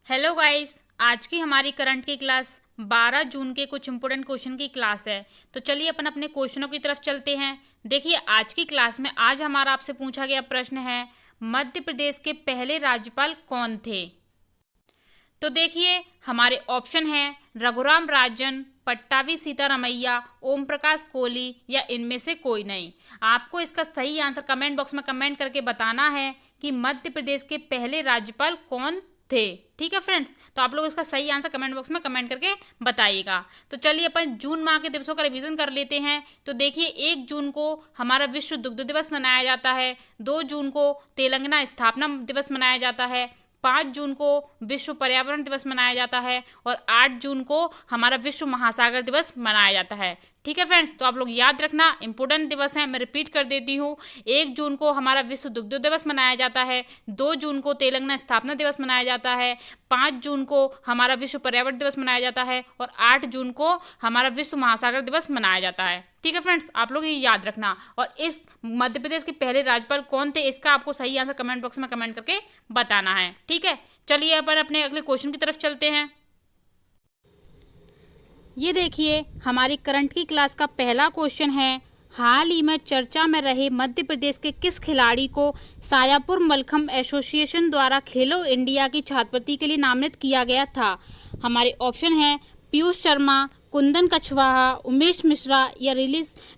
Hello guys, आज की हमारी करंट की क्लास 12 जून के कुछ इंपॉर्टेंट क्वेश्चन की क्लास है। तो चलिए अपन अपने क्वेश्चनों की तरफ चलते हैं। देखिए, आज की क्लास में आज हमारा आपसे पूछा गया प्रश्न है, मध्य प्रदेश के पहले राज्यपाल कौन थे। तो देखिए, हमारे ऑप्शन हैं रघुराम राजन, पट्टाभी सीतारमैया, ओम प्रकाश कोहली या इनमें से कोई नहीं। आपको इसका सही आंसर कमेंट बॉक्स में कमेंट करके बताना है कि मध्य प्रदेश के पहले राज्यपाल कौन थे। ठीक है फ्रेंड्स, तो आप लोग इसका सही आंसर कमेंट बॉक्स में कमेंट करके बताइएगा। तो चलिए अपन जून माह के दिवसों का रिवीजन कर लेते हैं। तो देखिए, 1 जून को हमारा विश्व दुग्ध दिवस मनाया जाता है, 2 जून को तेलंगाना स्थापना दिवस मनाया जाता है, 5 जून को विश्व पर्यावरण दिवस मनाया जाता है और 8 जून को हमारा विश्व महासागर दिवस मनाया जाता है। ठीक है फ्रेंड्स, तो आप लोग याद रखना, इंपॉर्टेंट दिवस है, मैं रिपीट कर देती हूँ। 1 जून को हमारा विश्व दुग्ध दिवस मनाया जाता है, 2 जून को तेलंगाना स्थापना दिवस मनाया जाता है, 5 जून को हमारा विश्व पर्यावरण दिवस मनाया जाता है और 8 जून को हमारा विश्व महासागर दिवस मनाया जाता है। ठीक है फ्रेंड्स, आप लोग ये याद रखना। और इस मध्य प्रदेश के पहले राज्यपाल कौन थे, इसका आपको सही आंसर कमेंट बॉक्स में कमेंट करके बताना है। ठीक है, चलिए अपन अपने अगले क्वेश्चन की तरफ चलते हैं। ये देखिए, हमारी करंट की क्लास का पहला क्वेश्चन है, हाल ही में चर्चा में रहे मध्य प्रदेश के किस खिलाड़ी को सायापुर मलखम्ब एसोसिएशन द्वारा खेलो इंडिया की छात्रवृत्ति के लिए नामित किया गया था। हमारे ऑप्शन हैं पीयूष शर्मा, कुंदन कछवाहा, उमेश मिश्रा या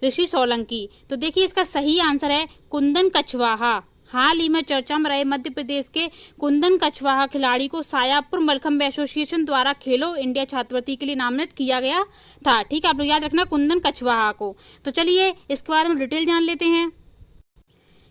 ऋषि सोलंकी। तो देखिए, इसका सही आंसर है कुंदन कछवाहा। हाल ही में चर्चा में रहे मध्य प्रदेश के कुंदन कछवाहा खिलाड़ी को सायापुर मलखम्ब एसोसिएशन द्वारा खेलो इंडिया छात्रवृत्ति के लिए नामित किया गया था। ठीक है, आप लोग याद रखना कुंदन कछवाहा को। तो चलिए इसके बारे में डिटेल जान लेते हैं।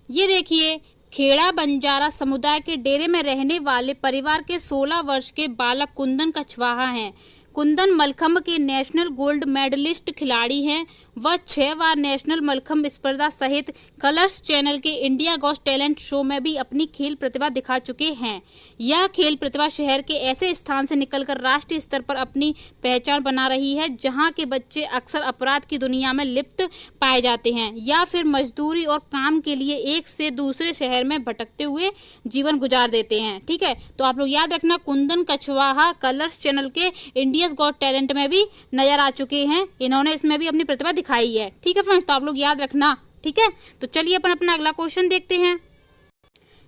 ये देखिए, खेड़ा बंजारा समुदाय के डेरे में रहने वाले परिवार के 16 वर्ष के बालक कुंदन कछवाहा हैं। कुंदन मलखम्ब के नेशनल गोल्ड मेडलिस्ट खिलाड़ी हैं। वह 6 बार नेशनल मलखम्ब स्पर्धा सहित कलर्स चैनल के इंडिया गॉट टैलेंट शो में भी अपनी खेल प्रतिभा दिखा चुके हैं। यह खेल प्रतिभा शहर के ऐसे स्थान से निकलकर राष्ट्रीय स्तर पर अपनी पहचान बना रही है जहां के बच्चे अक्सर अपराध की दुनिया में लिप्त पाए जाते हैं या फिर मजदूरी और काम के लिए एक से दूसरे शहर में भटकते हुए जीवन गुजार देते हैं। ठीक है, तो आप लोग याद रखना, कुंदन कछवाहा कलर्स चैनल के इंडिया गॉट टैलेंट में भी नजर आ चुके हैं। इन्होंने इसमें भी अपनी प्रतिभा दिखाई है। ठीक है फ्रेंड्स, तो आप लोग याद रखना। ठीक है, तो चलिए अपन अपना अगला क्वेश्चन देखते हैं।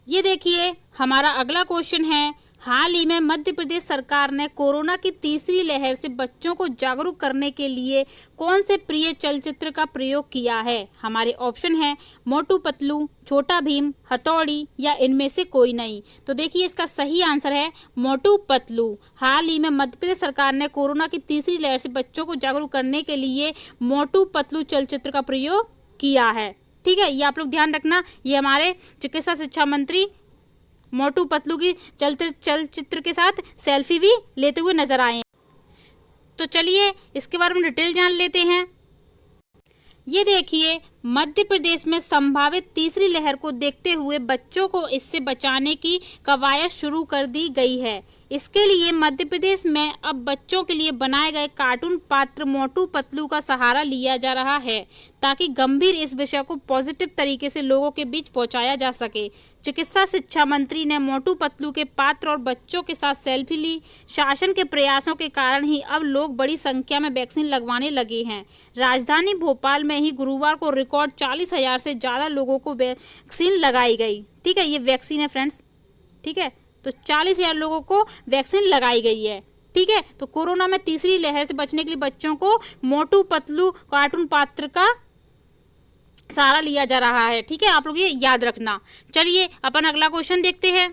ये देखिए, हमारा अगला क्वेश्चन है, हाल ही में मध्य प्रदेश सरकार ने कोरोना की तीसरी लहर से बच्चों को जागरूक करने के लिए कौन से प्रिय चलचित्र का प्रयोग किया है। हमारे ऑप्शन हैं मोटू पतलू, छोटा भीम, हथौड़ी या इनमें से कोई नहीं। तो देखिए, इसका सही आंसर है मोटू पतलू। हाल ही में मध्य प्रदेश सरकार ने कोरोना की तीसरी लहर से बच्चों को जागरूक करने के लिए मोटू पतलू चलचित्र का प्रयोग किया है। ठीक है, ये आप लोग ध्यान रखना। ये हमारे चिकित्सा शिक्षा मंत्री मोटू पतलू की चलचित्र के साथ सेल्फी भी लेते हुए नजर आए। तो चलिए इसके बारे में डिटेल जान लेते हैं। ये देखिए, मध्य प्रदेश में संभावित तीसरी लहर को देखते हुए बच्चों को इससे बचाने की कवायद शुरू कर दी गई है। इसके लिए मध्य प्रदेश में अब बच्चों के लिए बनाए गए कार्टून पात्र मोटू पतलू का सहारा लिया जा रहा है ताकि गंभीर इस विषय को पॉजिटिव तरीके से लोगों के बीच पहुंचाया जा सके। चिकित्सा शिक्षा मंत्री ने मोटू पतलू के पात्र और बच्चों के साथ सेल्फी ली। शासन के प्रयासों के कारण ही अब लोग बड़ी संख्या में वैक्सीन लगवाने लगे हैं। राजधानी भोपाल में ही गुरुवार को रिकॉर्ड 40,000 से ज़्यादा लोगों को वैक्सीन लगाई गई। ठीक है, ये वैक्सीन है फ्रेंड्स। ठीक है, तो 40,000 लोगों को वैक्सीन लगाई गई है। ठीक है, तो कोरोना में तीसरी लहर से बचने के लिए बच्चों को मोटू पतलू कार्टून पात्र का सहारा लिया जा रहा है। ठीक है, आप लोग ये याद रखना। चलिए अपन अगला क्वेश्चन देखते हैं।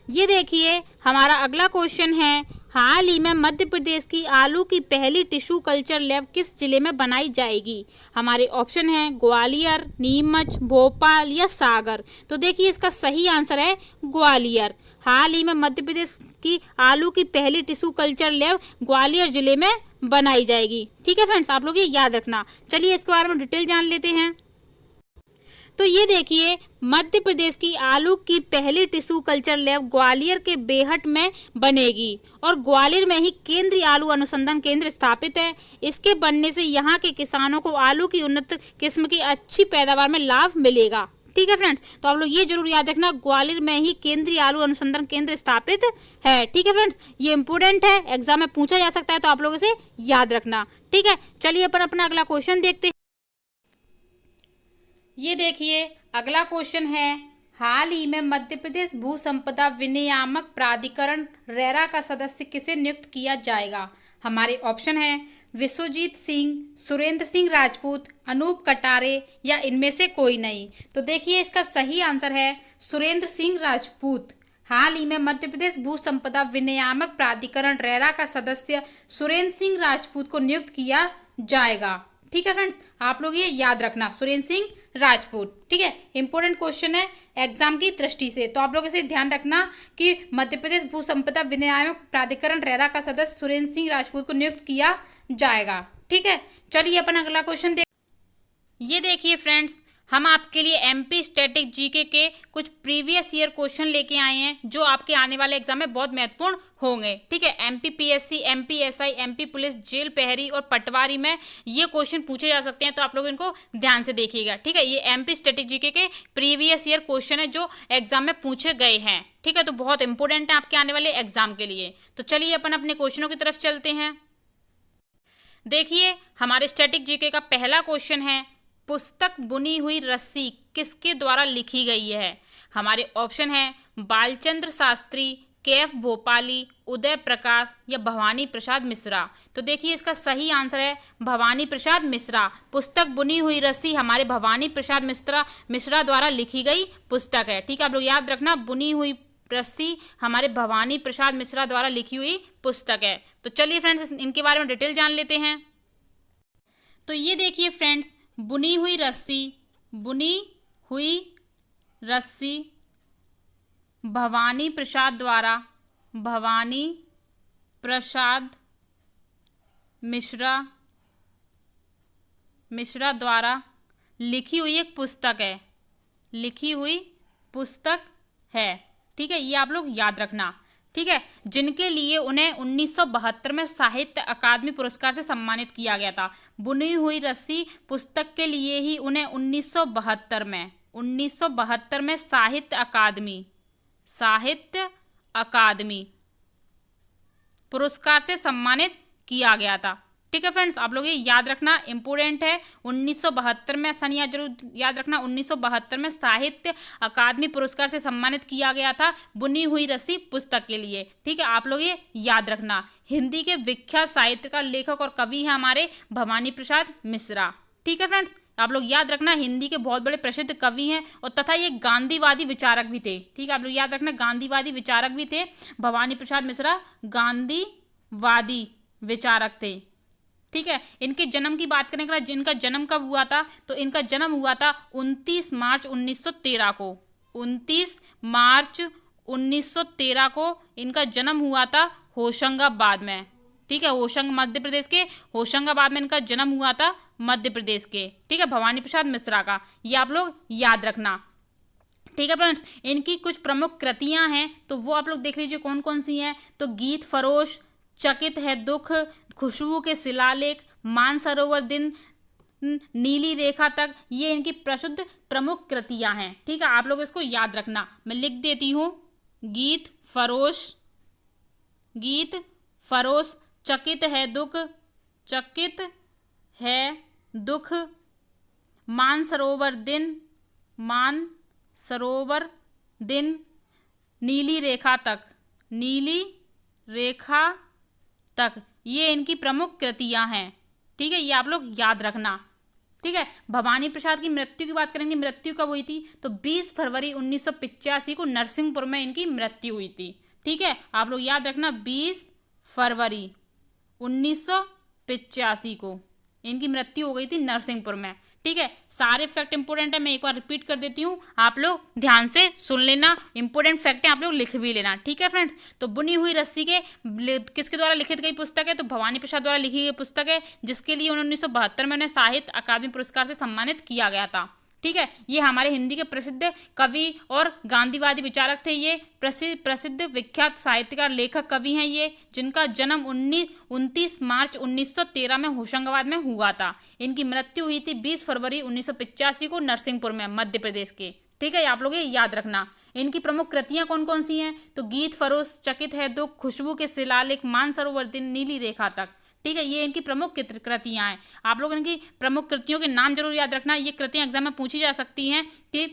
ये देखिए, हमारा अगला क्वेश्चन है, हाल ही में मध्य प्रदेश की आलू की पहली टिश्यू कल्चर लैब किस जिले में बनाई जाएगी। हमारे ऑप्शन हैं ग्वालियर, नीमच, भोपाल या सागर। तो देखिए, इसका सही आंसर है ग्वालियर। हाल ही में मध्य प्रदेश की आलू की पहली टिश्यू कल्चर लैब ग्वालियर जिले में बनाई जाएगी। ठीक है फ्रेंड्स, आप लोग ये याद रखना। चलिए इसके बारे में डिटेल जान लेते हैं। तो ये देखिए, मध्य प्रदेश की आलू की पहली टिश्यू कल्चर लैब ग्वालियर के बेहट में बनेगी और ग्वालियर में ही केंद्रीय आलू अनुसंधान केंद्र स्थापित है। इसके बनने से यहाँ के किसानों को आलू की उन्नत किस्म की अच्छी पैदावार में लाभ मिलेगा। ठीक है फ्रेंड्स, तो आप लोग ये जरूर याद रखना, ग्वालियर में ही केंद्रीय आलू अनुसंधान केंद्र स्थापित है। ठीक है फ्रेंड्स, ये इंपोर्टेंट है, एग्जाम में पूछा जा सकता है, तो आप लोग इसे याद रखना। ठीक है, चलिए अपन अपना अगला क्वेश्चन देखते हैं। ये देखिए अगला क्वेश्चन है, हाल ही में मध्य प्रदेश भू संपदा विनियामक प्राधिकरण रेरा का सदस्य किसे नियुक्त किया जाएगा? हमारे ऑप्शन है विश्वजीत सिंह, सुरेंद्र सिंह राजपूत, अनूप कटारे या इनमें से कोई नहीं। तो देखिए इसका सही आंसर है सुरेंद्र सिंह राजपूत। हाल ही में मध्य प्रदेश भू संपदा विनियामक प्राधिकरण रेरा का सदस्य सुरेंद्र सिंह राजपूत को नियुक्त किया जाएगा। ठीक है फ्रेंड्स, आप लोग ये याद रखना, सुरेंद्र सिंह राजपूत। ठीक है, इंपॉर्टेंट क्वेश्चन है एग्जाम की दृष्टि से, तो आप लोग इसे ध्यान रखना कि मध्य प्रदेश भू संपदा विनियामक प्राधिकरण रेरा का सदस्य सुरेंद्र सिंह राजपूत को नियुक्त किया जाएगा। ठीक है, चलिए अपन अगला क्वेश्चन देख। ये देखिए फ्रेंड्स, हम आपके लिए एमपी स्टैटिक जीके के कुछ प्रीवियस ईयर क्वेश्चन लेके आए हैं जो आपके आने वाले एग्जाम में बहुत महत्वपूर्ण होंगे। ठीक है, MP PSC, MP SI, MP police, jail प्रहरी और पटवारी में ये क्वेश्चन पूछे जा सकते हैं, तो आप लोग इनको ध्यान से देखिएगा। ठीक है, ये एमपी स्टैटिक जीके के प्रीवियस ईयर क्वेश्चन है जो एग्जाम में पूछे गए हैं। ठीक है, तो बहुत इंपॉर्टेंट है आपके आने वाले एग्जाम के लिए। तो चलिए अपन अपने क्वेश्चनों की तरफ चलते हैं। देखिए हमारे स्टैटिक जीके का पहला क्वेश्चन है, पुस्तक बुनी हुई रस्सी किसके द्वारा लिखी गई है? हमारे ऑप्शन है बालचंद्र शास्त्री, कैफ भोपाली, उदय प्रकाश या भवानी प्रसाद मिश्रा। तो देखिए इसका सही आंसर है भवानी प्रसाद मिश्रा। पुस्तक बुनी हुई रस्सी हमारे भवानी प्रसाद मिश्रा द्वारा लिखी गई पुस्तक है। ठीक है, आप लोग याद रखना, बुनी हुई रस्सी हमारे भवानी प्रसाद मिश्रा द्वारा लिखी हुई पुस्तक है। तो चलिए फ्रेंड्स इनके बारे में डिटेल जान लेते हैं। तो ये देखिए फ्रेंड्स, बुनी हुई रस्सी भवानी प्रसाद मिश्रा द्वारा लिखी हुई एक पुस्तक है। ठीक है, ये आप लोग याद रखना। ठीक है, जिनके लिए उन्हें 1972 में साहित्य अकादमी पुरस्कार से सम्मानित किया गया था। बुनी हुई रस्सी पुस्तक के लिए ही उन्हें 1972 में साहित्य अकादमी पुरस्कार से सम्मानित किया गया था। ठीक है फ्रेंड्स, आप लोग ये याद रखना, इंपोर्टेंट है। 1972 में सन जरूर याद रखना, 1972 में साहित्य अकादमी पुरस्कार से सम्मानित किया गया था बुनी हुई रस्सी पुस्तक के लिए। ठीक है, आप लोग ये याद रखना। हिंदी के विख्यात साहित्यकार, लेखक और कवि हैं हमारे भवानी प्रसाद मिश्रा। ठीक है फ्रेंड्स, आप लोग याद रखना, हिंदी के बहुत बड़े प्रसिद्ध कवि हैं और तथा ये गांधीवादी विचारक भी थे। ठीक है, आप लोग याद रखना, गांधीवादी विचारक भी थे। भवानी प्रसाद मिश्रा गांधीवादी विचारक थे। ठीक है, इनके जन्म की बात करें, जिनका जन्म कब हुआ था, तो इनका जन्म हुआ था 29 मार्च 1913 को। 29 मार्च 1913 को इनका जन्म हुआ था होशंगाबाद में। ठीक है, मध्य प्रदेश के होशंगाबाद में इनका जन्म हुआ था, मध्य प्रदेश के। ठीक है, भवानी प्रसाद मिश्रा का, ये आप लोग याद रखना। ठीक है फ्रेंड्स, इनकी कुछ प्रमुख कृतियां हैं, तो वो आप लोग देख लीजिए कौन कौन सी हैं। तो गीत फरोश, चकित है दुख, खुशबू के शिलालेख, मानसरोवर दिन, नीली रेखा तक, ये इनकी प्रसिद्ध प्रमुख कृतियां हैं। ठीक है, आप लोग इसको याद रखना, मैं लिख देती हूँ। गीत फरोश, चकित है दुख, मानसरोवर दिन, नीली रेखा तक, ये इनकी प्रमुख कृतियां हैं। ठीक है, ये आप लोग याद रखना। ठीक है, भवानी प्रसाद की मृत्यु की बात करेंगे, मृत्यु कब हुई थी, तो 20 फरवरी 1985 को नरसिंहपुर में इनकी मृत्यु हुई थी। ठीक है, आप लोग याद रखना, 20 फरवरी 1985 को इनकी मृत्यु हो गई थी नरसिंहपुर में। ठीक है, सारे फैक्ट इंपोर्टेंट है, मैं एक बार रिपीट कर देती हूँ, आप लोग ध्यान से सुन लेना। इंपोर्टेंट फैक्ट है, आप लोग लिख भी लेना। ठीक है फ्रेंड्स, तो बुनी हुई रस्सी के किसके द्वारा लिखित गई पुस्तक है, तो भवानी प्रसाद द्वारा लिखी गई पुस्तक है, जिसके लिए 1972 में उन्हें साहित्य अकादमी पुरस्कार से सम्मानित किया गया था। ठीक है, ये हमारे हिंदी के प्रसिद्ध कवि और गांधीवादी विचारक थे। ये प्रसिद्ध विख्यात साहित्यकार, लेखक, कवि हैं ये, जिनका जन्म 29 मार्च 1913 में होशंगाबाद में हुआ था। इनकी मृत्यु हुई थी 20 फरवरी 1985 को नरसिंहपुर में, मध्य प्रदेश के। ठीक है, आप लोग ये याद रखना। इनकी प्रमुख कृतियां कौन कौन सी हैं? तो गीत फरोश, चकित है दुख, खुशबू के शिलालेख, मानसरोवर दिन, नीली रेखा तक। ठीक है, ये इनकी प्रमुख कृतियां हैं। आप लोग इनकी प्रमुख कृतियों के नाम जरूर याद रखना। ये कृतियां एग्जाम में पूछी जा सकती हैं कि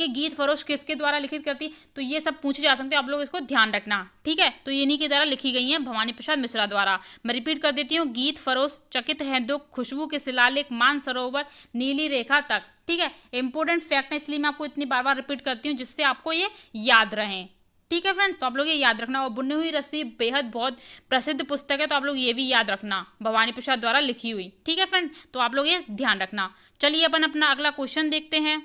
गीत फरोश किसके द्वारा लिखित करती, तो ये सब पूछे जा सकते हैं, आप लोग इसको ध्यान रखना। ठीक है, तो ये इन्हीं के द्वारा लिखी गई हैं, भवानी प्रसाद मिश्रा द्वारा। मैं रिपीट कर देती हूँ, गीत फरोश, चकित है दुख, खुशबू के शिलालेख, मानसरोवर, नीली रेखा तक। ठीक है, इंपॉर्टेंट फैक्ट है, इसलिए मैं आपको इतनी बार बार रिपीट करती हूँ जिससे आपको ये याद रहे। ठीक है फ्रेंड्स, तो आप लोग ये याद रखना। और बुनी हुई रस्सी बेहद बहुत प्रसिद्ध पुस्तक है, तो आप लोग ये भी याद रखना, भवानी प्रसाद द्वारा लिखी हुई। ठीक है फ्रेंड्स, तो आप लोग ये ध्यान रखना। चलिए अपन अपना अगला क्वेश्चन देखते हैं।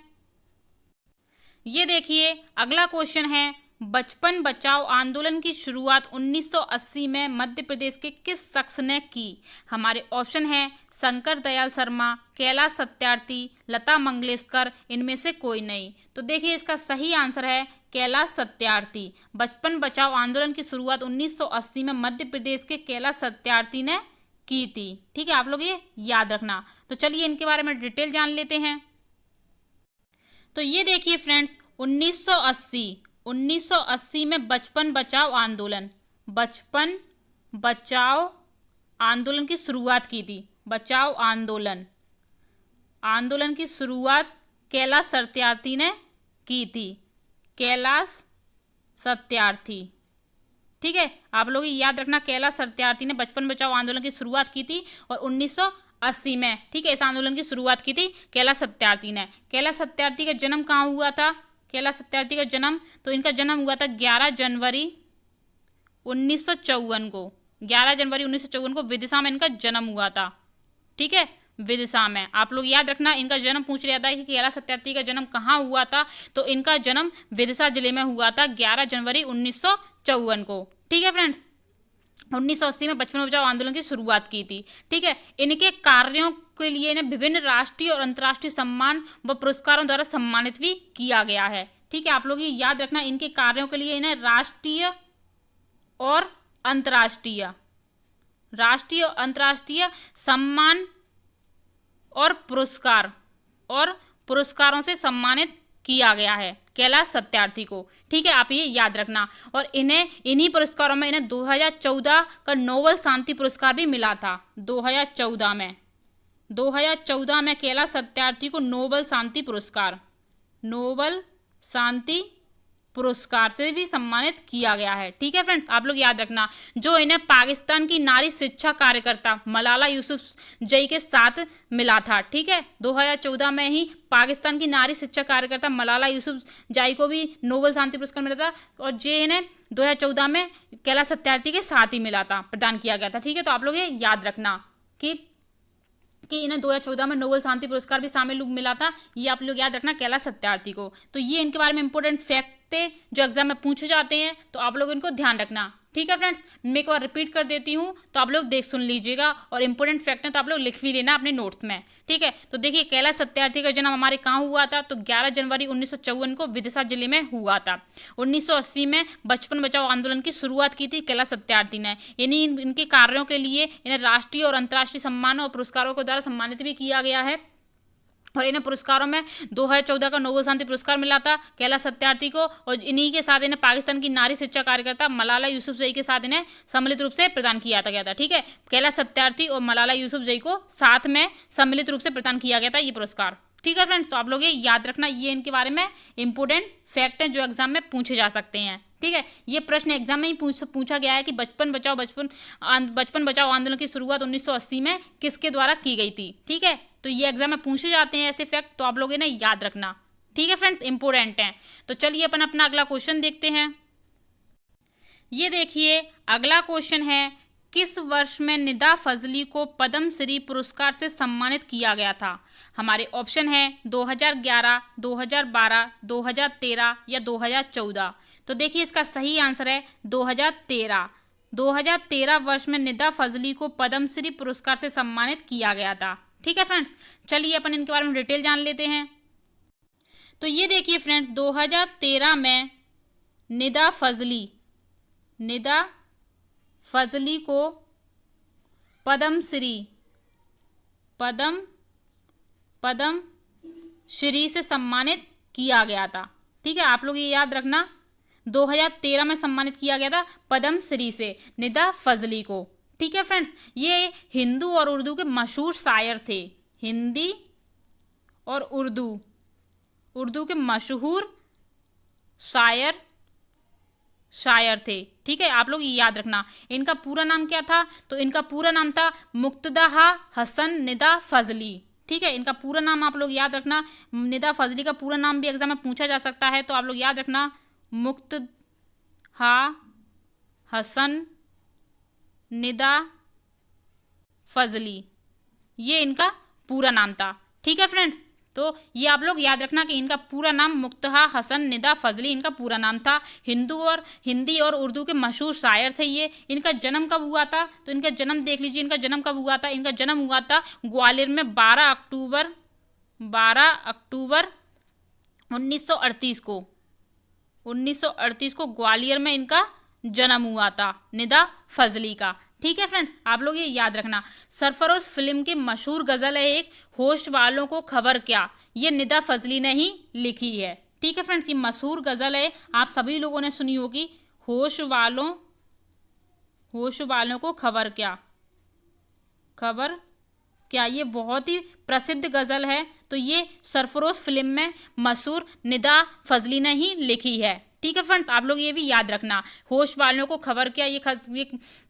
ये देखिए, अगला क्वेश्चन है, बचपन बचाओ आंदोलन की शुरुआत 1980 में मध्य प्रदेश के किस शख्स ने की? हमारे ऑप्शन है शंकर दयाल शर्मा, कैलाश सत्यार्थी, लता मंगेशकर, इनमें से कोई नहीं। तो देखिए, इसका सही आंसर है कैलाश सत्यार्थी। बचपन बचाओ आंदोलन की शुरुआत 1980 में मध्य प्रदेश के कैलाश सत्यार्थी ने की थी। ठीक है, आप लोग ये याद रखना। तो चलिए इनके बारे में डिटेल जान लेते हैं। तो ये देखिए फ्रेंड्स, 1980 में बचपन बचाओ आंदोलन की शुरुआत की थी। बचाओ आंदोलन की शुरुआत कैलाश सत्यार्थी ने की थी। कैलाश सत्यार्थी। ठीक है, आप लोग याद रखना, कैलाश सत्यार्थी ने बचपन बचाओ आंदोलन की शुरुआत की थी और 1980 में, ठीक है, इस आंदोलन की शुरुआत की थी कैलाश सत्यार्थी ने। कैलाश सत्यार्थी का जन्म कहाँ हुआ था? कैलाश सत्यार्थी का जन्म, तो इनका जन्म हुआ था 11 जनवरी 1954 को। 11 जनवरी 1954 को विदिशा में इनका जन्म हुआ था। ठीक है, विदिशा में। आप लोग याद रखना, इनका जन्म पूछ रहा था कि कैलाश सत्यार्थी का जन्म कहाँ हुआ था, तो इनका जन्म विदिशा जिले में हुआ था 11 जनवरी 1954 को। ठीक है फ्रेंड्स, 1980 में बचपन बचाओ आंदोलन की शुरुआत की थी। ठीक है, इनके कार्यों के लिए इन्हें विभिन्न राष्ट्रीय और अंतर्राष्ट्रीय सम्मान व पुरस्कारों द्वारा सम्मानित भी किया गया है। ठीक है, आप लोग ये याद रखना, इनके कार्यों के लिए इन्हें राष्ट्रीय और अंतर्राष्ट्रीय सम्मान और पुरस्कारों से सम्मानित किया गया है कैलाश सत्यार्थी को। ठीक है, आप ये याद रखना। और इन्हीं पुरस्कारों में इन्हें 2014 का नोबेल शांति पुरस्कार भी मिला था। 2014 में कैलाश सत्यार्थी को नोबेल शांति पुरस्कार से भी सम्मानित किया गया है। ठीक है फ्रेंड्स, आप लोग याद रखना। जो इन्हें पाकिस्तान की नारी शिक्षा कार्यकर्ता मलाला यूसुफजई के साथ मिला था। ठीक है, 2014 में ही पाकिस्तान की नारी शिक्षा कार्यकर्ता मलाला यूसुफजई को भी नोबेल शांति पुरस्कार मिला था, और जे इन्हें 2014 में कैलाश सत्यार्थी के साथ ही मिला था, प्रदान किया गया था। ठीक है, तो आप लोग ये याद रखना कि इन्हें 2014 में नोबेल शांति पुरस्कार भी शामिल मिला था। ये आप लोग याद रखना, कैलाश सत्यार्थी को। तो ये इनके बारे में इंपॉर्टेंट फैक्ट थे जो एग्जाम में पूछे जाते हैं, तो आप लोग इनको ध्यान रखना। ठीक है फ्रेंड्स, मैं एक बार रिपीट कर देती हूँ, तो आप लोग सुन लीजिएगा, और इंपॉर्टेंट फैक्ट है तो आप लोग लिख भी लेना अपने नोट्स में। ठीक है, तो देखिए, कैलाश सत्यार्थी का जन्म हमारे कहाँ हुआ था? तो 11 जनवरी 1954 को विदिशा जिले में हुआ था। 1980 में बचपन बचाओ आंदोलन की शुरुआत की थी कैलाश सत्यार्थी ने। इनके कार्यों के लिए इन्हें राष्ट्रीय और अंतर्राष्ट्रीय सम्मानों और पुरस्कारों के द्वारा सम्मानित भी किया गया है। और इन्हें पुरस्कारों में 2014 का नोबेल शांति पुरस्कार मिला था कैलाश सत्यार्थी को, और इन्हीं के साथ इन्हें पाकिस्तान की नारी शिक्षा कार्यकर्ता मलाला यूसुफजई के साथ इन्हें सम्मिलित रूप से प्रदान किया गया था। ठीक है, कैलाश सत्यार्थी और मलाला यूसुफजई को साथ में सम्मिलित रूप से प्रदान किया गया था ये पुरस्कार। ठीक है फ्रेंड्स, तो आप लोग ये याद रखना, ये इनके बारे में इंपॉर्टेंट फैक्ट हैं जो एग्जाम में पूछे जा सकते हैं। ठीक है, ये प्रश्न एग्जाम में ही पूछा गया है कि बचपन बचाओ आंदोलन की शुरुआत 1980 में किसके द्वारा की गई थी। ठीक है, तो ये एग्जाम में पूछे जाते हैं ऐसे फैक्ट, तो आप लोग इन्हें याद रखना। ठीक है फ्रेंड्स, इंपॉर्टेंट हैं। तो चलिए अपन अपना अगला क्वेश्चन देखते हैं। ये देखिए, अगला क्वेश्चन है, किस वर्ष में निदा फजली को पद्मश्री पुरस्कार से सम्मानित किया गया था? हमारे ऑप्शन है 2011, 2012, 2013 या 2014। तो देखिए, इसका सही आंसर है 2013। 2013 वर्ष में निदा फजली को पद्मश्री पुरस्कार से सम्मानित किया गया था। ठीक है फ्रेंड्स, चलिए अपन इनके बारे में डिटेल जान लेते हैं। तो ये देखिए फ्रेंड्स, 2013 में निदा फजली को पद्मश्री से सम्मानित किया गया था। ठीक है, आप लोग ये याद रखना। 2013 में सम्मानित किया गया था पद्म श्री से निदा फजली को। ठीक है फ्रेंड्स, ये हिंदू और उर्दू के मशहूर शायर थे। हिंदी और उर्दू के मशहूर शायर थे। ठीक है, आप लोग ये याद रखना। इनका पूरा नाम क्या था? तो इनका पूरा नाम था मुक्तदा हसन निदा फजली। ठीक है, इनका पूरा नाम आप लोग याद रखना। निदा फजली का पूरा नाम भी एग्जाम में पूछा जा सकता है, तो आप लोग याद रखना मुक्तदा हसन निदा फजली, ये इनका पूरा नाम था। ठीक है फ्रेंड्स, तो ये आप लोग याद रखना कि इनका पूरा नाम मुक्तदा हसन निदा फजली इनका पूरा नाम था। हिंदी और उर्दू के मशहूर शायर थे ये। इनका जन्म कब हुआ था? तो इनका जन्म देख लीजिए, इनका जन्म कब हुआ था। इनका जन्म हुआ था ग्वालियर में 12 अक्टूबर 1938 को। 1938 को ग्वालियर में इनका जन्म हुआ था निदा फजली का। ठीक है फ्रेंड्स, आप लोग ये याद रखना। सरफरोश फिल्म की मशहूर गजल है एक, होश वालों को खबर क्या, ये निदा फजली ने ही लिखी है। ठीक है फ्रेंड्स, ये मशहूर गजल है, आप सभी लोगों ने सुनी होगी। होश वालों को खबर क्या, ये बहुत ही प्रसिद्ध गजल है। तो ये सरफरोश फिल्म में मशहूर निदा फजली ने ही लिखी है। ठीक है फ्रेंड्स, आप लोग ये भी याद रखना। होश वालों को खबर क्या, ये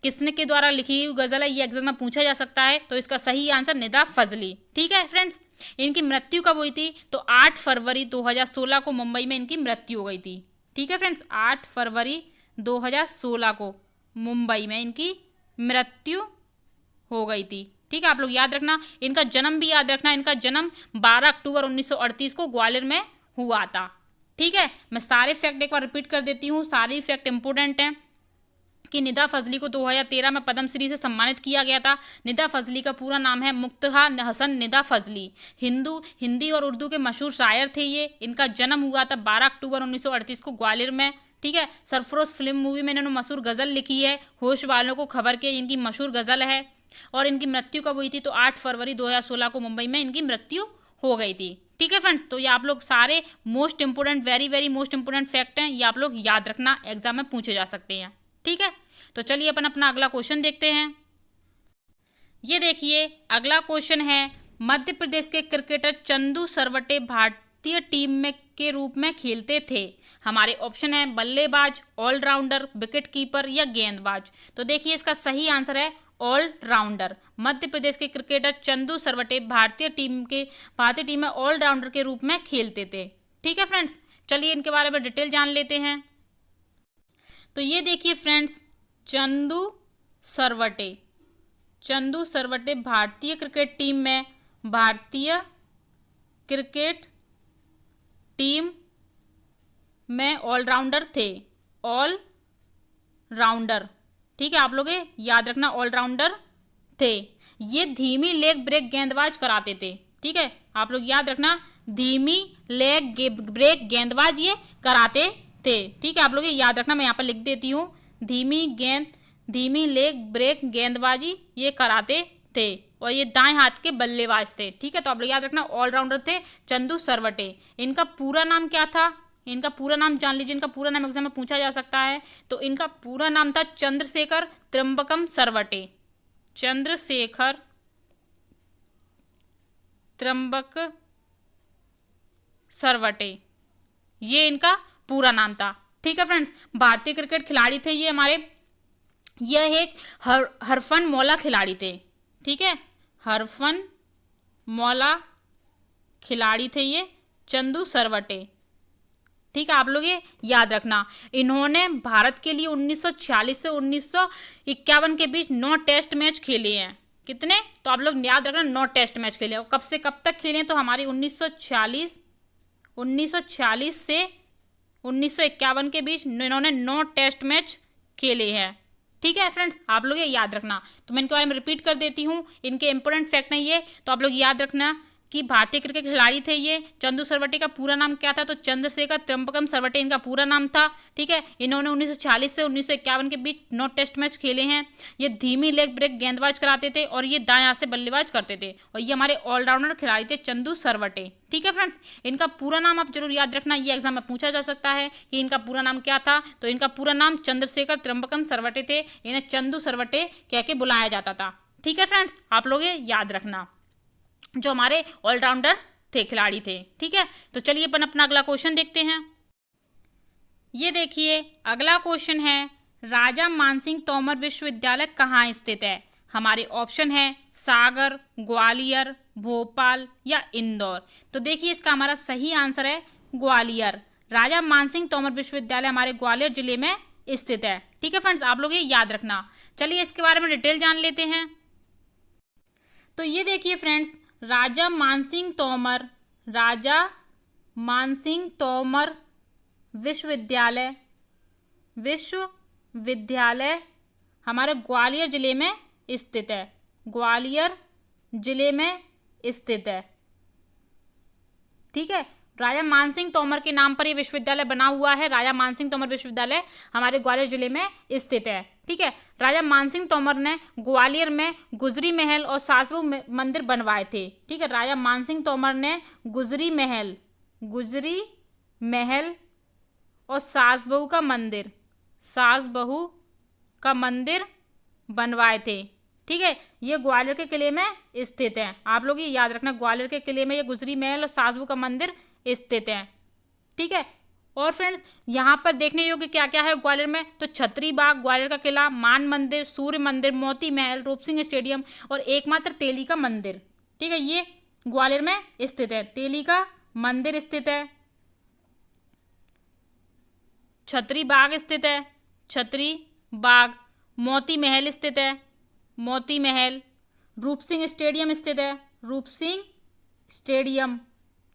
किसने के द्वारा लिखी हुई गजल है, ये एग्जाम में पूछा जा सकता है। तो इसका सही आंसर निदा फजली। ठीक है फ्रेंड्स, इनकी मृत्यु कब हुई थी? तो 8 फरवरी 2016 को मुंबई में इनकी मृत्यु हो गई थी। ठीक है फ्रेंड्स, 8 फरवरी 2016 को मुंबई में इनकी मृत्यु हो गई थी। ठीक है, आप लोग याद रखना। इनका जन्म भी याद रखना। इनका जन्म 12 अक्टूबर 1938 को ग्वालियर में हुआ था। ठीक है, मैं सारे फैक्ट एक बार रिपीट कर देती हूँ, सारे फैक्ट इंपोर्टेंट हैं। कि निदा फजली को 2013 में पद्मश्री से सम्मानित किया गया था। निदा फजली का पूरा नाम है मुक्तदा हसन निदा फजली। हिंदी और उर्दू के मशहूर शायर थे ये। इनका जन्म हुआ था 12 अक्टूबर 1938 को ग्वालियर में। ठीक है, सरफरोश फिल्म मूवी में इन्होंने मशहूर गज़ल लिखी है, होश वालों को खबर के, इनकी मशहूर गज़ल है। और इनकी मृत्यु कब हुई थी? तो 8 फरवरी 2016 को मुंबई में इनकी मृत्यु हो गई थी। ठीक है फ्रेंड्स, तो ये आप लोग सारे most important, very very most important fact हैं, ये आप लोग याद रखना, एग्जाम में पूछे जा सकते हैं। ठीक है, तो चलिए अपन अपना अगला क्वेश्चन देखते हैं। ये देखिए अगला क्वेश्चन है, मध्य प्रदेश के क्रिकेटर चंदू सरवटे भारतीय टीम में के रूप में खेलते थे। हमारे ऑप्शन है बल्लेबाज, ऑलराउंडर, विकेट कीपर या गेंदबाज। तो देखिए इसका सही आंसर है ऑलराउंडर। मध्य प्रदेश के क्रिकेटर चंदू सरवटे भारतीय टीम में ऑलराउंडर के रूप में खेलते थे। ठीक है फ्रेंड्स, चलिए इनके बारे में डिटेल जान लेते हैं। तो ये देखिए फ्रेंड्स, चंदू सरवटे भारतीय क्रिकेट टीम में ऑलराउंडर थे। ऑलराउंडर, ठीक है, आप लोग ये याद रखना, ऑलराउंडर थे। ये धीमी लेग ब्रेक गेंदबाज कराते थे। ठीक है, आप लोग याद रखना, धीमी लेग ब्रेक गेंदबाज ये कराते थे। ठीक है, आप लोग ये याद रखना, मैं यहाँ पर लिख देती हूँ, धीमी लेग ब्रेक गेंदबाजी ये कराते थे। और ये दाएं हाथ के बल्लेबाज थे। ठीक है, तो आप लोग याद रखना, ऑलराउंडर थे चंदू सरवटे। इनका पूरा नाम क्या था? इनका पूरा नाम जान लीजिए, इनका पूरा नाम एग्जाम में पूछा जा सकता है। तो इनका पूरा नाम था चंद्रशेखर त्र्यंबकम सरवटे। चंद्रशेखर त्र्यंबक सरवटे, ये इनका पूरा नाम था। ठीक है फ्रेंड्स, भारतीय क्रिकेट खिलाड़ी थे ये हमारे। यह एक हरफन मौला खिलाड़ी थे। ठीक है, हरफन मौला खिलाड़ी थे ये चंदू सरवटे। ठीक है, आप लोग ये याद रखना। इन्होंने भारत के लिए 1946 से 1951 के बीच 9 टेस्ट मैच खेले हैं। कितने? तो आप लोग याद रखना, 9 टेस्ट मैच खेले हैं। कब से कब तक खेले हैं? तो हमारी 1946 से 1951 के बीच इन्होंने 9 टेस्ट मैच खेले हैं। ठीक है फ्रेंड्स, आप लोग ये याद रखना। तो मैं इनके बारे में रिपीट कर देती हूँ, इनके इंपॉर्टेंट फैक्ट हैं ये, तो आप लोग याद रखना कि भारतीय क्रिकेट खिलाड़ी थे ये। चंदू सरवटे का पूरा नाम क्या था? तो चंद्रशेखर त्र्यंबकम सरवटे इनका पूरा नाम था। ठीक है, इन्होंने 1940 से 1951 के बीच 9 टेस्ट मैच खेले हैं। ये धीमी लेग ब्रेक गेंदबाज कराते थे और ये दाएं हाथ से बल्लेबाज करते थे और ये हमारे ऑलराउंडर खिलाड़ी थे चंदू सरवटे। ठीक है फ्रेंड्स, इनका पूरा नाम आप जरूर याद रखना, ये एग्जाम में पूछा जा सकता है कि इनका पूरा नाम क्या था। तो इनका पूरा नाम चंद्रशेखर त्र्यंबकम सरवटे थे, इन्हें चंदू सरवटे कह के बुलाया जाता था। ठीक है फ्रेंड्स, आप लोग ये याद रखना, जो हमारे ऑलराउंडर थे, खिलाड़ी थे। ठीक है, तो चलिए अपन अपना अगला क्वेश्चन देखते हैं। ये देखिए अगला क्वेश्चन है, राजा मानसिंह तोमर विश्वविद्यालय कहाँ स्थित है? हमारे ऑप्शन है सागर, ग्वालियर, भोपाल या इंदौर। तो देखिए इसका हमारा सही आंसर है ग्वालियर। राजा मानसिंह तोमर विश्वविद्यालय हमारे ग्वालियर जिले में स्थित है। ठीक है फ्रेंड्स, आप लोग ये याद रखना। चलिए इसके बारे में डिटेल जान लेते हैं। तो ये देखिए फ्रेंड्स, राजा मानसिंह तोमर विश्वविद्यालय हमारे ग्वालियर जिले में स्थित है। ग्वालियर जिले में स्थित है। ठीक है, राजा मानसिंह तोमर के नाम पर यह विश्वविद्यालय बना हुआ है। राजा मानसिंह तोमर विश्वविद्यालय हमारे ग्वालियर जिले में स्थित है। ठीक है, राजा मानसिंह तोमर ने ग्वालियर में गुजरी महल और सासबहू मंदिर बनवाए थे। ठीक है, राजा मानसिंह तोमर ने गुजरी महल और सासबहू का मंदिर बनवाए थे। ठीक है, ये ग्वालियर के किले में स्थित है। आप लोग ये याद रखना, ग्वालियर के किले में ये गुजरी महल और सासबहू का मंदिर स्थित है। ठीक है, और फ्रेंड्स यहाँ पर देखने योग्य क्या क्या है ग्वालियर में? तो छतरी बाग, ग्वालियर का किला, मान मंदिर, सूर्य मंदिर, मोती महल, रूप सिंह स्टेडियम और एकमात्र तेली का मंदिर। ठीक है, ये ग्वालियर में स्थित है। तेली का मंदिर स्थित है, छतरी बाग स्थित है, छतरी बाग, मोती महल स्थित है, मोती महल, रूप सिंह स्टेडियम स्थित है, रूप सिंह स्टेडियम,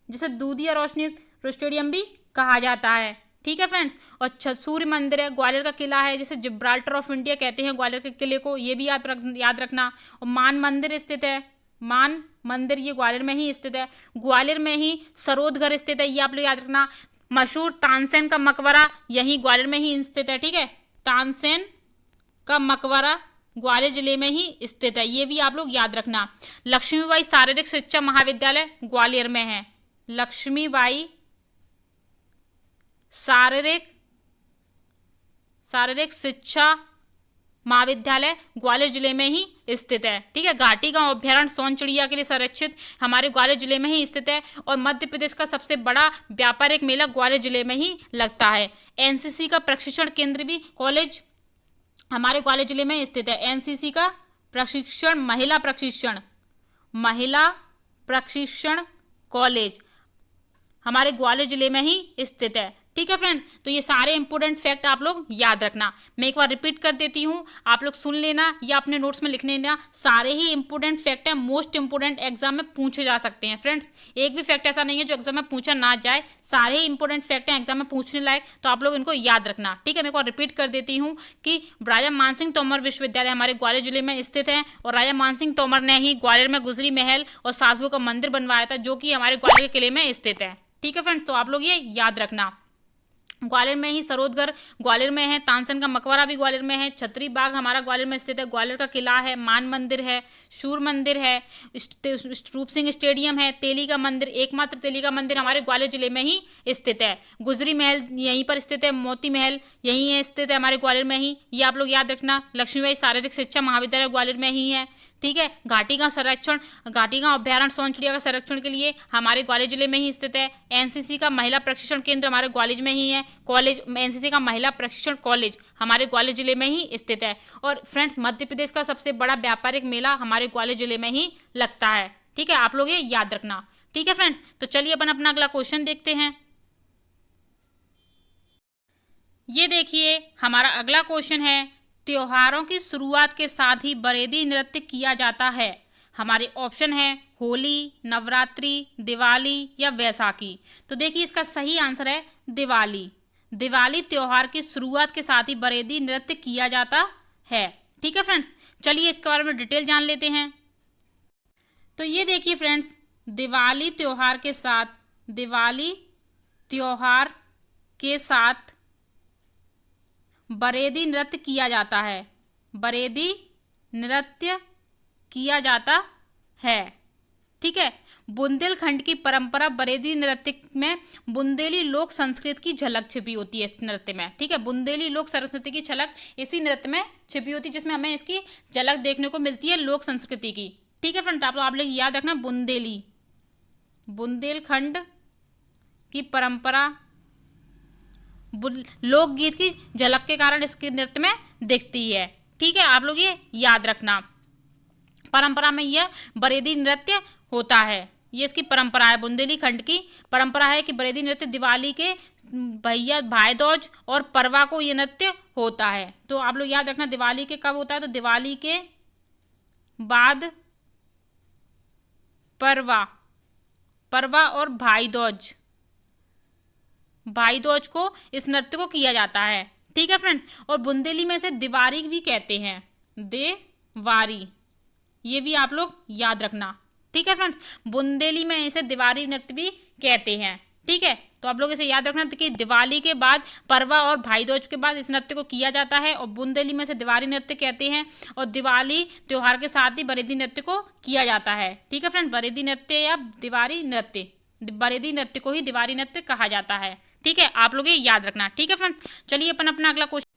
जिसे दूधिया रोशनी स्टेडियम भी कहा जाता है। ठीक है फ्रेंड्स, और सूर्य मंदिर है, ग्वालियर का किला है, जिसे जिब्राल्टर ऑफ इंडिया कहते हैं ग्वालियर के किले को, ये भी याद रखना। और मान मंदिर स्थित है, मान मंदिर ये ग्वालियर में ही स्थित है। ग्वालियर में ही सरोदघर स्थित है, ये आप लोग याद रखना। मशहूर तानसेन का मकबरा यही ग्वालियर में ही स्थित है। ठीक है, तानसेन का मकबरा ग्वालियर जिले में ही स्थित है, ये भी आप लोग याद रखना। लक्ष्मीबाई शारीरिक शिक्षा महाविद्यालय ग्वालियर में है। लक्ष्मीबाई शारीरिक शिक्षा महाविद्यालय ग्वालियर जिले में ही स्थित है। ठीक है, घाटी गांव अभ्यारण्य सोन चिड़िया के लिए संरक्षित हमारे ग्वालियर जिले में ही स्थित है। और मध्य प्रदेश का सबसे बड़ा व्यापारिक मेला ग्वालियर जिले में ही लगता है। एनसीसी का प्रशिक्षण केंद्र भी कॉलेज हमारे ग्वालियर जिले में स्थित है। एनसीसी का प्रशिक्षण महिला प्रशिक्षण कॉलेज हमारे ग्वालियर जिले में ही स्थित है। ठीक है फ्रेंड्स, तो ये सारे इंपॉर्टेंट फैक्ट आप लोग याद रखना। मैं एक बार रिपीट कर देती हूँ, आप लोग सुन लेना या अपने नोट्स में लिख लेना। सारे ही इंपॉर्टेंट फैक्ट हैं, मोस्ट इंपॉर्टेंट एग्जाम में पूछे जा सकते हैं। फ्रेंड्स, एक भी फैक्ट ऐसा नहीं है जो एग्जाम में पूछा ना जाए, सारे ही इंपॉर्टेंट फैक्ट हैं एग्जाम में पूछने लायक, तो आप लोग इनको याद रखना। ठीक है, मैं एक बार रिपीट कर देती हूँ कि राजा मानसिंह तोमर विश्वविद्यालय हमारे ग्वालियर जिले में स्थित है और राजा मानसिंह तोमर ने ही ग्वालियर में गुजरी महल और सासबहू का मंदिर बनवाया था, जो कि हमारे ग्वालियर के किले में स्थित है। ठीक है फ्रेंड्स, तो आप लोग ये याद रखना। ग्वालियर में ही सरोदघर ग्वालियर में है, तानसेन का मकबरा भी ग्वालियर में है, छतरी बाग हमारा ग्वालियर में स्थित है, ग्वालियर का किला है, मान मंदिर है, शूर मंदिर है, रूप सिंह स्टेडियम है, तेली का मंदिर, एकमात्र तेली का मंदिर हमारे ग्वालियर जिले में ही स्थित है। गुजरी महल यहीं पर स्थित है, मोती महल यहीं है स्थित है हमारे ग्वालियर में ही, ये आप लोग याद रखना। लक्ष्मीबाई शारीरिक शिक्षा महाविद्यालय ग्वालियर में ही है। ठीक है, घाटी गांव अभ्यारण्य सोन चिड़िया का संरक्षण के लिए हमारे ग्वालियर जिले में ही स्थित है। एनसीसी का महिला प्रशिक्षण केंद्र हमारे ग्वालियर में ही है। कॉलेज एनसीसी का महिला प्रशिक्षण कॉलेज हमारे ग्वालियर जिले में ही स्थित है। और फ्रेंड्स, मध्य प्रदेश का सबसे बड़ा व्यापारिक मेला हमारे ग्वालियर जिले में ही लगता है। ठीक है, आप लोग ये याद रखना। ठीक है फ्रेंड्स, तो चलिए अपन अपना अगला क्वेश्चन देखते हैं। ये देखिए हमारा अगला क्वेश्चन है, त्योहारों की शुरुआत के साथ ही बरेदी नृत्य किया जाता है। हमारे ऑप्शन है होली, नवरात्रि, दिवाली या वैसाखी। तो देखिए इसका सही आंसर है दिवाली। दिवाली त्योहार की शुरुआत के साथ ही बरेदी नृत्य किया जाता है। ठीक है फ्रेंड्स, चलिए इसके बारे में डिटेल जान लेते हैं। तो ये देखिए फ्रेंड्स, दिवाली त्योहार के साथ, दिवाली त्योहार के साथ बरेदी नृत्य किया जाता है, बरेदी नृत्य किया जाता है। ठीक है। बुंदेलखंड की परंपरा बरेदी नृत्य में बुंदेली लोक संस्कृति की झलक छिपी होती है इस नृत्य में। ठीक है, बुंदेली लोक संस्कृति की झलक इसी नृत्य में छिपी होती है, जिसमें हमें इसकी झलक देखने को मिलती है लोक संस्कृति की। ठीक है फ्रेंड, आप लोग याद रखना, बुंदेली, बुंदेलखंड की परंपरा लोकगीत की झलक के कारण इसके नृत्य में दिखती है। ठीक है, आप लोग ये याद रखना। परंपरा में यह बरेदी नृत्य होता है, ये इसकी परंपरा है। बुंदेलीखंड की परंपरा है कि बरेदी नृत्य दिवाली के भैया भाई दूज और परवा को ये नृत्य होता है। तो आप लोग याद रखना, दिवाली के कब होता है, तो दिवाली के बाद परवा, परवा और भाई दूज, भाई दूज को इस नृत्य को किया जाता है। ठीक है फ्रेंड, और बुंदेली में इसे दिवारी भी कहते हैं, देवारी, ये भी आप लोग याद रखना। ठीक है फ्रेंड्स, बुंदेली में इसे दिवारी नृत्य भी कहते हैं। ठीक है, तो आप लोग इसे याद रखना कि दिवाली के बाद परवा और भाई दूज के बाद इस नृत्य को किया जाता है, और बुंदेली में इसे दिवारी नृत्य कहते हैं, और दिवाली त्योहार के साथ ही बरेदी नृत्य को किया जाता है। ठीक है फ्रेंड, बरेदी नृत्य या दिवारी नृत्य, बरेदी नृत्य को ही दिवारी नृत्य कहा जाता है। ठीक है, आप लोग ये याद रखना। ठीक है फ्रेंड, चलिए अपन अपना अगला क्वेश्चन,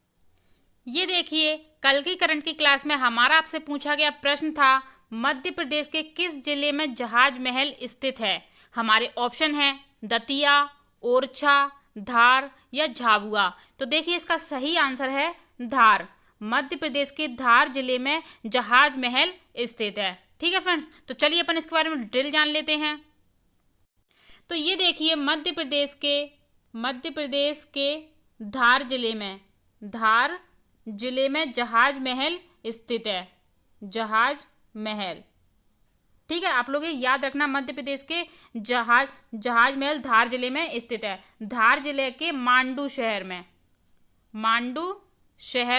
ये देखिए, कल की करंट की क्लास में हमारा आपसे पूछा गया प्रश्न था, मध्य प्रदेश के किस जिले में जहाज महल स्थित है। हमारे ऑप्शन है दतिया, ओरछा, धार या झाबुआ। तो देखिए इसका सही आंसर है धार। मध्य प्रदेश के धार जिले में जहाज महल स्थित है। ठीक है फ्रेंड्स, तो चलिए अपन इसके बारे में डिटेल जान लेते हैं। तो ये देखिए, मध्य प्रदेश के धार जिले में जहाज महल स्थित है, जहाज महल। ठीक है, आप लोग ये याद रखना, मध्य प्रदेश के जहाज महल धार जिले में स्थित है। धार जिले के मांडू शहर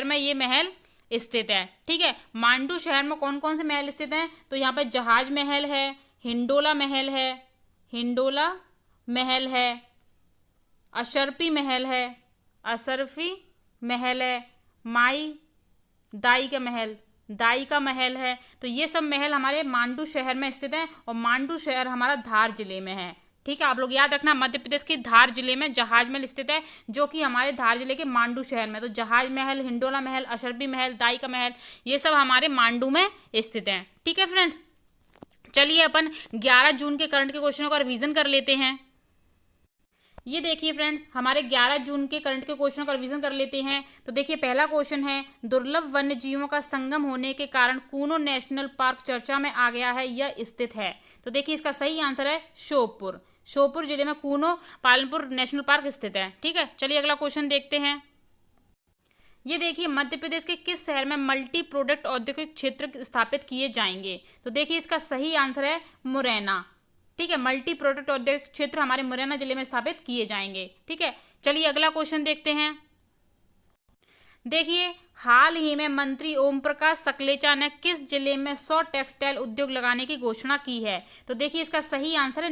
में ये महल स्थित है। ठीक है, मांडू शहर में कौन कौन से महल स्थित हैं, तो यहाँ पे जहाज महल है, हिंडोला महल है, अशरफी महल है, माई दाई का महल है। तो ये सब महल हमारे मांडू शहर में स्थित हैं, और मांडू शहर हमारा धार जिले में है। ठीक है, आप लोग याद रखना, मध्य प्रदेश के धार जिले में जहाज महल स्थित है, जो कि हमारे धार जिले के मांडू शहर में। तो जहाज महल, हिंडोला महल, अशरफी महल, दाई का महल, ये सब हमारे मांडू में स्थित हैं। ठीक है फ्रेंड्स, चलिए अपन 11 जून के करंट के क्वेश्चनों का रिवीजन कर लेते हैं। ये देखिए फ्रेंड्स, हमारे 11 जून के करंट के क्वेश्चनों का रिवीजन कर लेते हैं। तो देखिए, पहला क्वेश्चन है, दुर्लभ वन्य जीवों का संगम होने के कारण कूनो नेशनल पार्क चर्चा में आ गया है, यह स्थित है। तो देखिए इसका सही आंसर है श्योपुर जिले में कूनो पालनपुर नेशनल पार्क स्थित है। ठीक है, चलिए अगला क्वेश्चन देखते हैं। ये देखिए, मध्य प्रदेश के किस शहर में मल्टी प्रोडक्ट औद्योगिक क्षेत्र स्थापित किए जाएंगे। तो देखिए इसका सही आंसर है मुरैना। ठीक है, मल्टी प्रोडक्ट औद्योगिक क्षेत्र हमारे मुरैना जिले में स्थापित किए जाएंगे। ठीक है, चलिए अगला क्वेश्चन देखते हैं। देखिए, हाल ही में मंत्री ओम प्रकाश सकलेचा ने किस जिले में 100 टेक्सटाइल उद्योग लगाने की घोषणा की है। तो देखिए इसका सही आंसर है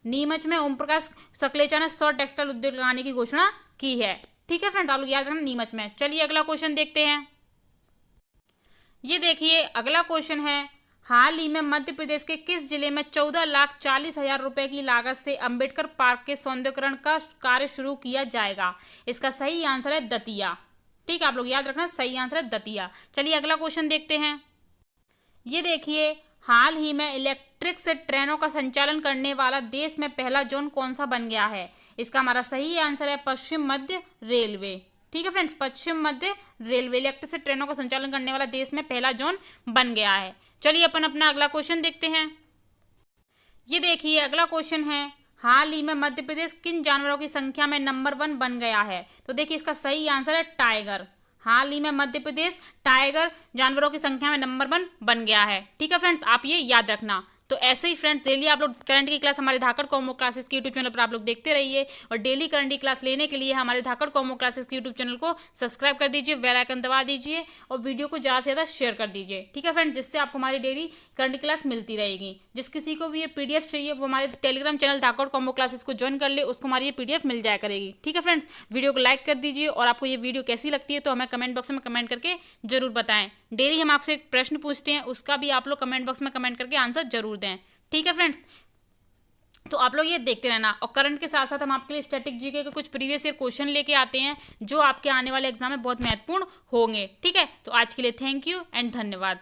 नीमच में ओम प्रकाश सकलेचा ने 100 टेक्सटाइल उद्योग लगाने की घोषणा की है। ठीक है फ्रेंड, आप लोग याद रखना, नीमच में। चलिए अगला क्वेश्चन देखते हैं। ये देखिए, अगला क्वेश्चन है, हाल ही में मध्य प्रदेश के किस जिले में 14,40,000 रुपए की लागत से अंबेडकर पार्क के सौंदर्यीकरण का कार्य शुरू किया जाएगा। इसका सही आंसर है दतिया। ठीक है, आप लोग याद रखना, सही आंसर है दतिया। चलिए अगला क्वेश्चन देखते हैं। ये देखिए, हाल ही में इलेक्ट्रिक से ट्रेनों का संचालन करने वाला देश में पहला जोन कौन सा बन गया है। इसका हमारा सही आंसर है पश्चिम मध्य रेलवे। ठीक है फ्रेंड्स, पश्चिम मध्य रेलवे इलेक्ट्रिक से ट्रेनों का संचालन करने वाला देश में पहला जोन बन गया है। चलिए अपन अपना अगला क्वेश्चन देखते हैं। ये देखिए, अगला क्वेश्चन है, हाल ही में मध्य प्रदेश किन जानवरों की संख्या में नंबर 1 बन गया है। तो देखिए इसका सही आंसर है टाइगर। हाल ही में मध्य प्रदेश टाइगर जानवरों की संख्या में नंबर 1 बन गया है। ठीक है फ्रेंड्स, आप ये याद रखना। तो ऐसे ही फ्रेंड्स डेली आप लोग करंट की क्लास हमारे धाकड़ कॉमो क्लासेस के यूट्यूब चैनल पर आप लोग देखते रहिए, और डेली करंट की क्लास लेने के लिए हमारे धाकड़ कॉमो क्लासेस के यूट्यूब चैनल को सब्सक्राइब कर दीजिए, बेल आइकन दबा दीजिए और वीडियो को ज़्यादा से ज़्यादा शेयर कर दीजिए। ठीक है फ्रेंड्स, जिससे आपको हमारी डेली करंट की क्लास मिलती रहेगी। जिस किसी को भी ये PDF चाहिए वो हमारे टेलीग्राम चैनल धाकड़ कॉमो क्लासेस को ज्वाइन कर ले, उसको हमारी ये PDF मिल जाया करेगी। ठीक है फ्रेंड्स, वीडियो को लाइक कर दीजिए और आपको ये वीडियो कैसी लगती है तो हमें कमेंट बॉक्स में कमेंट करके जरूर बताएं। डेली हम आपसे एक प्रश्न पूछते हैं, उसका भी आप लोग कमेंट बॉक्स में कमेंट करके आंसर जरूर दें। ठीक है फ्रेंड्स, तो आप लोग ये देखते रहना, और करंट के साथ साथ हम आपके लिए स्टैटिक जीके के कुछ प्रीवियस ईयर क्वेश्चन लेके आते हैं जो आपके आने वाले एग्जाम में बहुत महत्वपूर्ण होंगे। ठीक है, तो आज के लिए थैंक यू एंड धन्यवाद।